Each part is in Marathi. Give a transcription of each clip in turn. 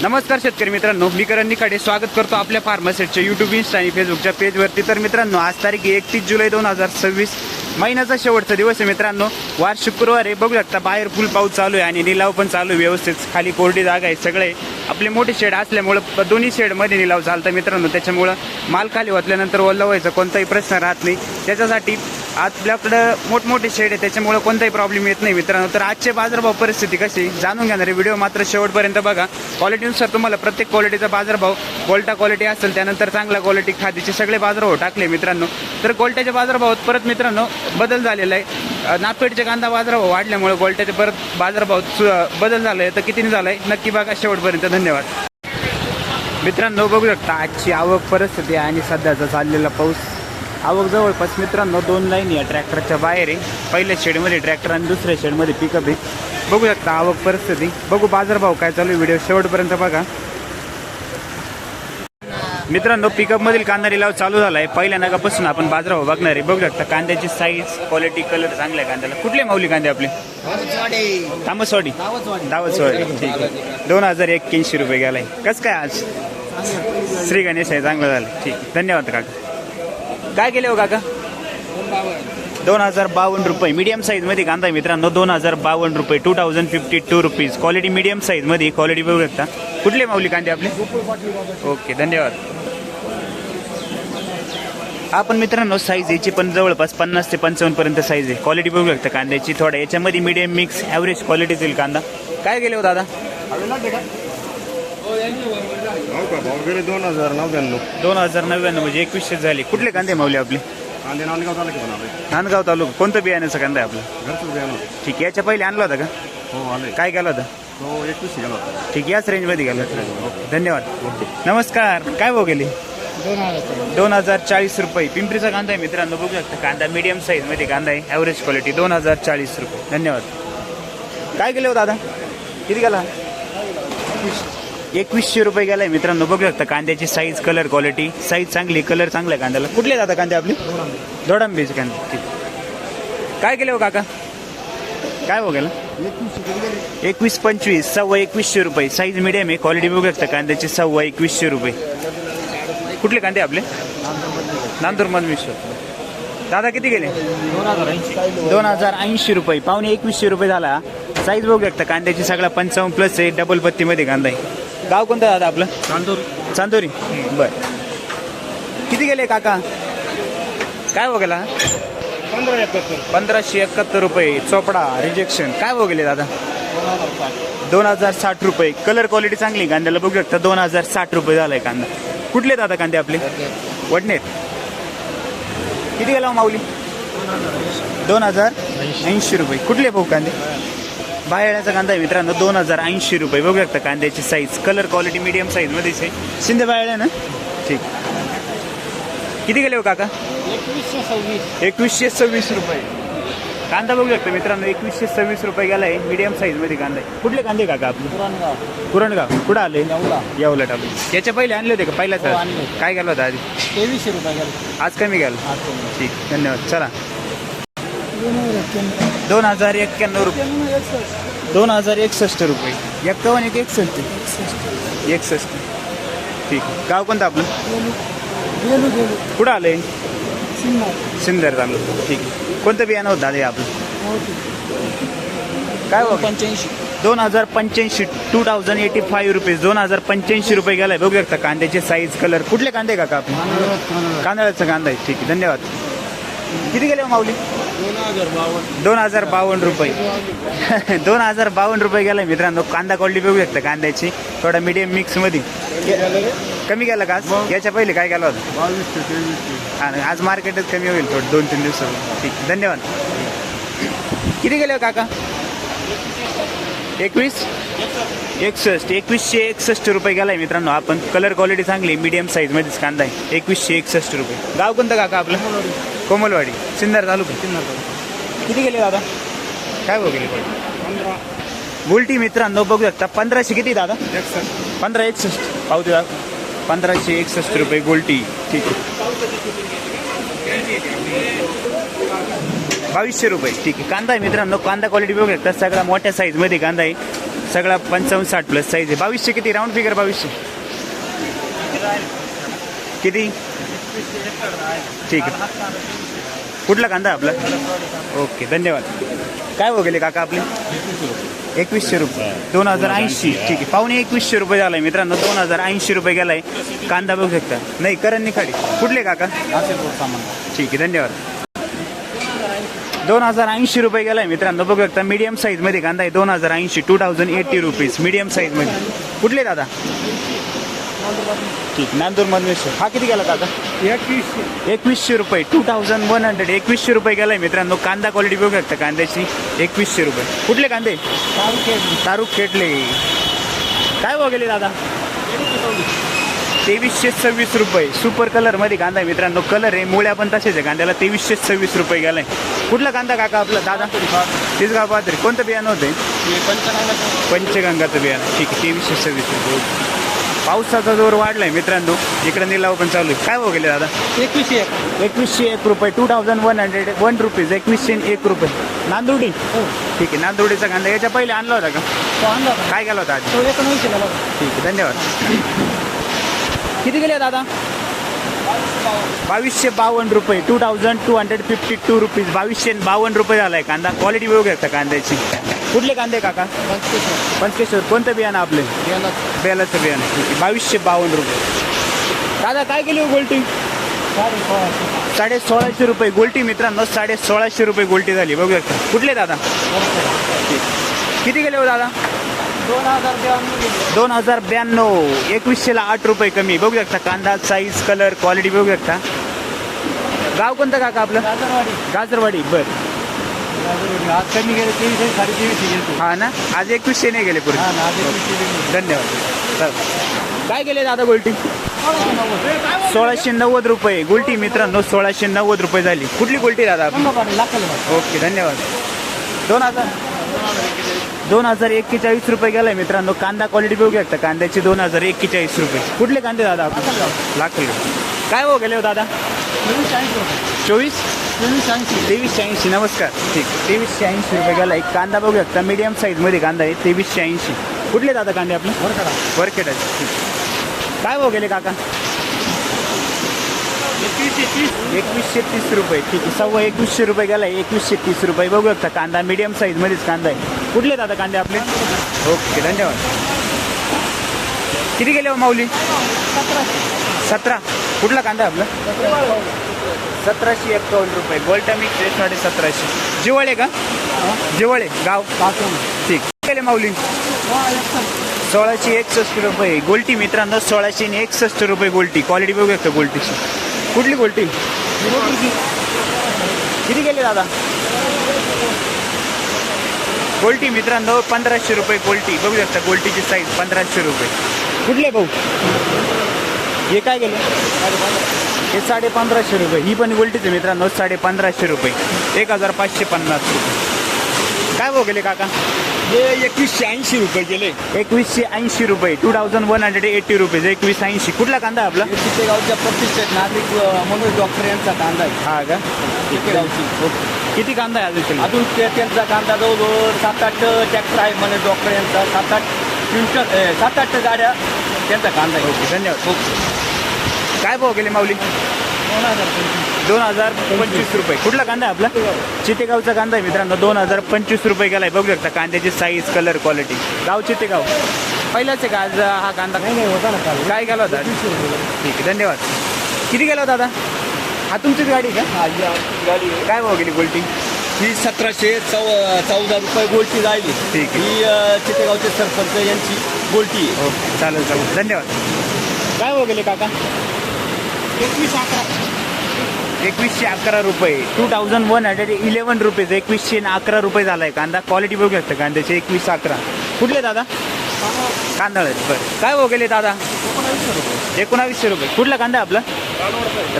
नमस्कार शेतकरी मित्रांनो, मी करण निखाडे स्वागत करतो आपल्या फार्मासेटच्या यूट्यूब, इंस्टा आणि फेसबुकच्या पेजवरती। तर मित्रांनो, आज तारीख 31 जुलै 2026, महिन्याचा शेवटचा दिवस आहे मित्रांनो। वार शुक्रवार आहे, बघू शकता बाहेर फुल पाऊस चालू आहे आणि निलाव पण चालू आहे व्यवस्थित। खाली कोरडी जागा आहे, सगळे आपले मोठे शेड असल्यामुळं दोन्ही शेडमध्ये निलाव चालतं मित्रांनो। त्याच्यामुळं माल खाली वाचल्यानंतर ओला व्हायचा कोणताही प्रश्न राहत नाही। त्याच्यासाठी आपल्याकडं मोठमोठे शेड आहे, त्याच्यामुळे कोणताही प्रॉब्लेम येत नाही मित्रांनो। तर आजचे बाजारभाव परिस्थिती कशी जाणून घेणारे व्हिडिओ मात्र शेवटपर्यंत बघा। क्वालिटीनुसार तुम्हाला प्रत्येक क्वालिटीचा बाजारभाव, गोल्टा क्वालिटी असेल त्यानंतर चांगला क्वालिटी खादीचे सगळे बाजारभाव टाकले मित्रांनो। तर गोल्ट्याच्या बाजारभावात परत मित्रांनो बदल झालेला आहे। नागपेठचे कांदा बाजारभाव वाढल्यामुळे गोल्ट्याचे परत बाजारभाव बदल झाला आहे। तर कितीने झाला आहे नक्की बघा शेवटपर्यंत। धन्यवाद मित्रांनो। बघू शकता आजची आवक परिस्थिती आणि सध्याचा चाललेला पाऊस। आवक जवळपास मित्रांनो 2 लाईन या ट्रॅक्टरच्या बाहेर आहे। पहिल्या शेडमध्ये ट्रॅक्टर आणि दुसऱ्या शेडमध्ये पिकअप आहे। बघू शकता आवक परिस्थिती, बघू बाजारभाव काय चालू आहे, व्हिडिओ शेवटपर्यंत बघा मित्रांनो। पिकअपमधील कांदा लिलाव चालू झाला आहे। पहिल्या नगापासून आपण बाजारभाव बघणार आहे। बघू शकता कांद्याची साईज, क्वालिटी, कलर चांगला आहे कांद्याला। कुठले माऊली कांदे आपले? तामसवाडी, दावतवाडी, ठीक आहे। 2081 रुपये गेलाय। कसं काय आज? श्री गणेश आहे, चांगलं झालं, ठीक आहे, धन्यवाद काका। काय केले हो काका? 2052 रुपये मीडियम साईजमध्ये कांदा आहे मित्रांनो। 2052 रुपये, 2052 रुपीज। क्वालिटी मीडियम साईजमध्ये, क्वालिटी बघू शकता। कुठले माऊली कांदे आपले? ओके, धन्यवाद। आपण मित्रांनो साईज याची पण जवळपास 50 ते 55 पर्यंत साईज आहे। क्वालिटी बघू शकता कांद्याची, थोडा याच्यामध्ये मीडियम मिक्स ॲव्हरेज क्वालिटीचा येईल कांदा। काय गेले हो दादा? 2099 म्हणजे 2100 झाले। कुठले कांदे माऊली आपले? नांदगाव तालुका। कोणतं बियाण्याचा कांदा आहे आपला? ठीक आहे। याच्या पहिले आणला होता का? काय केला होता? 2100 ठीक, याच रेंजमध्ये गेला। धन्यवाद, नमस्कार। काय भाव गेले? 2040 रुपये। पिंपरीचा कांदा आहे मित्रांनो, बघू शकता कांदा मीडियम साईजमध्ये कांदा आहे, ॲव्हरेज क्वालिटी। 2040 रुपये, धन्यवाद। काय गेले हो दादा? किती गेला? 2100 रुपये गेलाय मित्रांनो। बघू शकता कांद्याची साईज, कलर, क्वालिटी, साईज चांगली, कलर चांगला आहे कांद्याला। कुठले दादा कांदे आपले? दोडांबीचे कांदे, ठीक। काय केले हो काका? काय हो गेला? 2125, 2100 रुपये। साईज मीडियम आहे, क्वालिटी बघू शकता कांद्याची, 2100 रुपये। कुठले कांदे आपले? नांदूर मधमेश्वर। दादा किती गेले? 2080 रुपये, पावणे 2100 रुपये झाला। साईज बघू शकता कांद्याची, सगळा 55+ आहे, डबल पत्तीमध्ये कांदा आहे। गाव कोणतं दादा आपलं? चांदोरी, बर। किती गेले काका? काय हो गेला? 1571 रुपये। चोपडा रिजेक्शन। काय हो गेले दादा? 2060 रुपये। कलर क्वालिटी चांगली कांद्याला, बघू शकता 2060 रुपये झालाय कांदा। कुठले दादा कांदे आपले? वडनेर। किती गेला माऊली? 2080 रुपये। कुठले भाऊ कांदे? बाहेरचा कांदा आहे मित्रांनो, 2080 रुपये। बघू शकता कांद्याची साईज, कलर, क्वालिटी मीडियम साईजमध्येच आहे। शिंदे बाहेर आहे ना, ठीक। किती गेले हो काका? 2126 रुपये। कांदा बघू शकता मित्रांनो, 2126 रुपये गेला आहे, मीडियम साईजमध्ये कांदा आहे। कुठले कांदे काका आपले? पुरणगाव। कुठं आले? येवला टाकले। याच्या पहिले आणले होते का? पहिल्याच काय गेला होता आधी? 2300 रुपये गेला, आज कमी गेला, ठीक, धन्यवाद। चला 2091 रुपये, 2061 रुपये। 61, ठीक। गाव कोणतं आपलं? कुठं आलंय? सिन्नर चालू, ठीक। कोणतं बियाणं होतं दादा आपलं? काय हो? 2085, 2085 रुपये। 2085 रुपये गेलाय, बघू शकता कांद्याची साईज, कलर। कुठले कांदे काका आपण? कांदळाचा कांदा आहे, ठीक आहे, धन्यवाद। किती गेले माऊली? 2052 रुपये। 2052 रुपये गेलाय मित्रांनो। कांदा क्वालिटी बघू शकता कांद्याची, थोडा मीडियम मिक्समध्ये। कमी गेला का आज? याच्या पहिले काय गेला होता? 2200। आज मार्केटच कमी होईल थोडं 2-3 दिवसात, ठीक, धन्यवाद। किती गेले काका? 2161 रुपये गेलाय मित्रांनो। आपण कलर क्वालिटी चांगली, मीडियम साईजमध्येच कांदा आहे, 2161 रुपये। गाव कोणतं काका आपलं? कोमलवाडी, सिन्नर तालुका। किती गेले दादा? काय हो गेले? गुलटी मित्रांनो बघू शकता 1500। किती दादा? 1561 पावती दादा, 1561 रुपये गुलटी, ठीक आहे। 2200 रुपये, ठीक आहे। कांदा आहे मित्रांनो, कांदा क्वालिटी बघू शकता, सगळा मोठ्या साईजमध्ये कांदा आहे, सगळा 55-60 प्लस साईज आहे. 2200 किती राऊंड फिगर 2200 किती? ठीक आहे. कुठला कांदा आहे आपला? ओके धन्यवाद. काय हो गेले काका आपले? 2100 रुपये 2080. ठीक आहे. पावणे 2100 रुपये झालाय मित्रांनो. 2080 रुपये गेलाय कांदा बघू शकता. नाही करण निखाडी. कुठले काका? ठीक आहे धन्यवाद. 2080 रुपये गेलाय मित्रांनो बघू शकता. मीडियम साईज मध्ये कांदा आहे 2080 2080 रुपीज मीडियम साईज मध्ये. कुठले दादा? ठीक नांदूर मधून. हा किती गेला दादा? 2100 रुपये 2100 2100 रुपये गेलाय मित्रांनो. कांदा क्वालिटी बघू शकता कांद्याची 2100 रुपये. कुठले कांदे? तारुक खेटले. काय भाव गेले दादा? 2326 रुपये. सुपर कलर मध्ये कांदा आहे मित्रांनो. कलर आहे मुळ्या पण तसेच आहे कांद्याला. 2326 रुपये गेलाय. कुठला कांदा काका आपला दादा? तिसगाव पात्री. कोणतं बियाणं होतं? पंचगंगाचं बियाणं. ठीक आहे 2326 रुपये. पावसाचा जोर वाढलाय मित्रांनो. इकडे निलाव पण चालू आहे. काय भाव गेले दादा? 2101 रुपये 2101 रुपीज 2101 रुपये. नांदुर्डी. ठीक आहे नांदुर्डीचा कांदा याच्या पहिले आणला होता का? काय गेला होता आज? ठीक आहे धन्यवाद. किती गेले दादा? 2252 रुपये 2252 रुपीज 2252 रुपये झालाय कांदा. क्वालिटी बघू शकता कांद्याची. कुठले कांदे काका? पंचकेश्वर. कोणतं बियाणं आपले? बेलाचं बियाणं. ठीक आहे 2252 रुपये. दादा काय केली हो गोल्टी? 1650 रुपये गोल्टी मित्रांनो. 1650 रुपये गोल्टी झाली बघू शकता. कुठले दादा? किती गेले हो दादा? 2092. 2100ला 8 रुपये कमी बघू शकता. कांदा साईज कलर क्वालिटी बघू शकता. गाव कोणतं काका आपलं? गाजरवाडी. बरं आज कमी गेले 2323. हा ना. आज 2100 नाही गेले पुढे. धन्यवाद. काय गेले दादा गोल्टी? 1690 रुपये गोल्टी मित्रांनो. 1690 रुपये झाली. कुठली गोल्टी दादा? ओके धन्यवाद. 2041 रुपये गेलाय मित्रांनो. कांदा क्वालिटी बघू शकता कांद्याची 2041 रुपये. कुठले कांदे दादा आपण? लाखल. काय हो गेले हो दादा? 2380. नमस्कार. ठीक 2380 रुपये गेला. एक कांदा बघू शकता मीडियम साईज मध्ये कांदा आहे 2380. कुठले दादा कांदे आपले? वरखेडा. ठीक. काय हो गेले काका? 2130 रुपये. ठीक आहे 2100 रुपये गेला. 2130 रुपये बघू शकता. कांदा मीडियम साईज मध्येच कांदा आहे. कुठले दादा कांदे आपले? ओके धन्यवाद. किती गेले हो माऊली? 17. कुठला कांदा आपला? 1751 रुपये. गोल्टा मिक्स 1700. जिवळे का? जिवळे गाव. ठीक गेले माऊली. 1661 रुपये गोल्टी मित्रांनो. 1661 रुपये गोल्टी. क्वालिटी बघू शकता गोल्टीची. कुठली गोल्टी? किती गेले दादा? गोल्टी मित्रांनो 1500 रुपये गोल्टी बघू शकता. गोल्टीची साईज 1500 रुपये. कुठले भाऊ? हे काय गेले? हे 1550 रुपये. ही पण गोल्टीचे मित्रांनो 1550 रुपये. 1550 रुपये. काय भाव गेले काका? हे 2180 रुपये गेले. 2180 रुपये 2180 रुपीज 2180. कुठला कांदा आपला? चितेगावच्या प्रतिष्ठित नागरिक मनोज डॉक्टर यांचा कांदा आहे. हा का? चितेगावची. किती कांदा आहे अजून त्यांचा कांदा जवळजवळ 7-8 ट्रॅक्टर आहे मनोज डॉक्टर यांचा. 7-8 क्विंटल 7-8 गाड्या त्यांचा कांदा आहे. ओके धन्यवाद. काय भाव गेले माऊली? 2025 रुपये. कुठला कांदा आहे आपला? चितेगावचा कांदा आहे मित्रांनो. 2025 रुपये गेलाय बघू शकता. कांद्याची साईज कलर क्वालिटी. गाव चितेगाव. पहिलाच आहे का आज हा कांदा? नाही होता ना काल. काय गेला होता? ठीक आहे धन्यवाद. किती गेला होता दादा? हा तुमचीच गाडी का? गाडी. काय भाव गेली गोल्टी? ही 1714 रुपये गोल्टी जायली. ठीक आहे. ही चितेगावचे सरपंच यांची गोल्टी. ओके चालेल चालेल धन्यवाद. काय भाव गेले काका? 2111 रुपये 2111 रुपीज 2111 रुपये झालाय कांदा. क्वालिटी बघू शकता कांद्याचे 2111. कुठले दादा? कांदा. बरं काय भाव गेले दादा? 1900 रुपये. कुठला कांदा आहे आपला?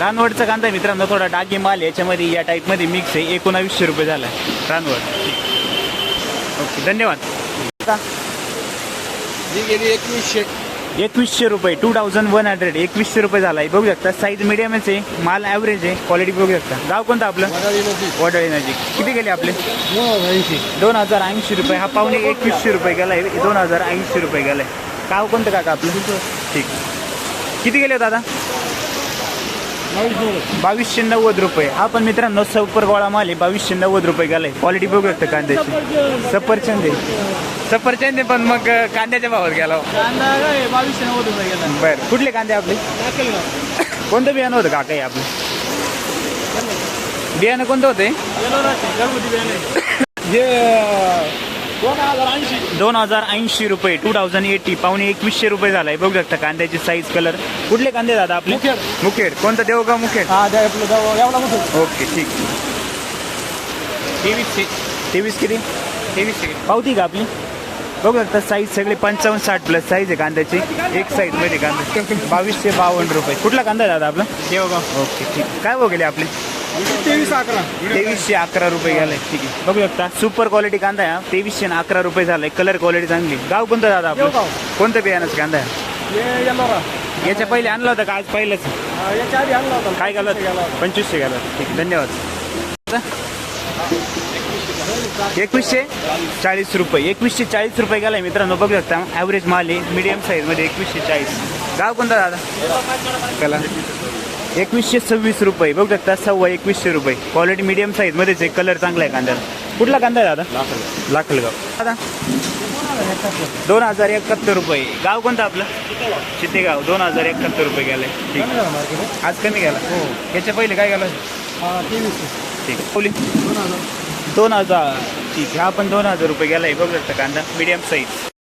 रानवडचा कांदा आहे मित्रांनो. थोडा डागी माल याच्यामध्ये या टाईपमध्ये मिक्स आहे. 1900 रुपये झाला आहे रानवड. ओके धन्यवाद. ही गेली 2100. 2100 रुपये 2100 2100 रुपये झाला आहे. बघू शकता साईज मिडियमच आहे, माल ॲव्हरेज आहे, क्वालिटी बघू शकता. गाव कोणतं आपलं? वडाळी नजीक. किती गेले आपले? 2080 रुपये. हा पावणे 2100 रुपये गेला आहे, 2080 रुपये गेला आहे. गाव कोणतं काका आपलं? ठीक. किती गेले दादा? 2290 रुपये. हा पण मित्रांनो सुपर गोळा माल आहे, 2290 रुपये गेलाय. क्वालिटी बघू शकता कांद्याची. सफरचंद आहे, सफरचंद आहे, पण मग कांद्याच्या भावात गेला. 2290 रुपये गेला. बरं, कुठले कांदे आपले? कोणतं बियाणं होतं काका हे आपलं? बियाणं कोणतं होते? 2080 रुपये 2080 पावणे 2100 रुपये झालाय. बघू शकता कांद्याची साईज, कलर. कुठले कांदे दादा आपले? मुखेड. कोणतं? देवगाव मुखेड. ओके ठीक. 23 किती? 23 पावती का आपली? बघू शकता साईज सगळे 55-60 प्लस साईज आहे कांद्याची. एक साईज मध्ये कांदा 2252 रुपये. कुठला कांदा आहे दादा आपला? देवगाव. ओके ठीक. काय भाव गेले आपले? 2311 रुपये गेलाय. ठीक आहे. बघू शकता सुपर क्वालिटी कांदा आहे. 2311 रुपये झालाय. कलर क्वालिटी चांगली. गाव कोणतं दादा आपलं? कोणतं बियाणाचं कांदा आहे? याच्या पहिले आणला होता का आज पहिलंच? काय गेलं? 2500 गेला. ठीक आहे, धन्यवाद. 2140 रुपये 2140 रुपये गेलाय मित्रांनो. बघू शकता ॲव्हरेज माल आहे, मीडियम साईजमध्ये 2140. गाव कोणतं दादा? कला. 2126 रुपये. बघू शकता 2100 रुपये. क्वालिटी मीडियम साईजमध्येच आहे, कलर चांगला आहे कांद्याला. कुठला कांदा आहे दादा? लाखलगाव. दादा 2071 रुपये. गाव कोणतं आपलं? चितेगाव. 2071 रुपये गेलाय. ठीक. आज कमी गेला. याच्या पहिले काय गेला? 2300. ठीक. बोली 2000. ठीक. हा पण 2000 रुपये गेलाय. बघू शकता कांदा मीडियम साईज.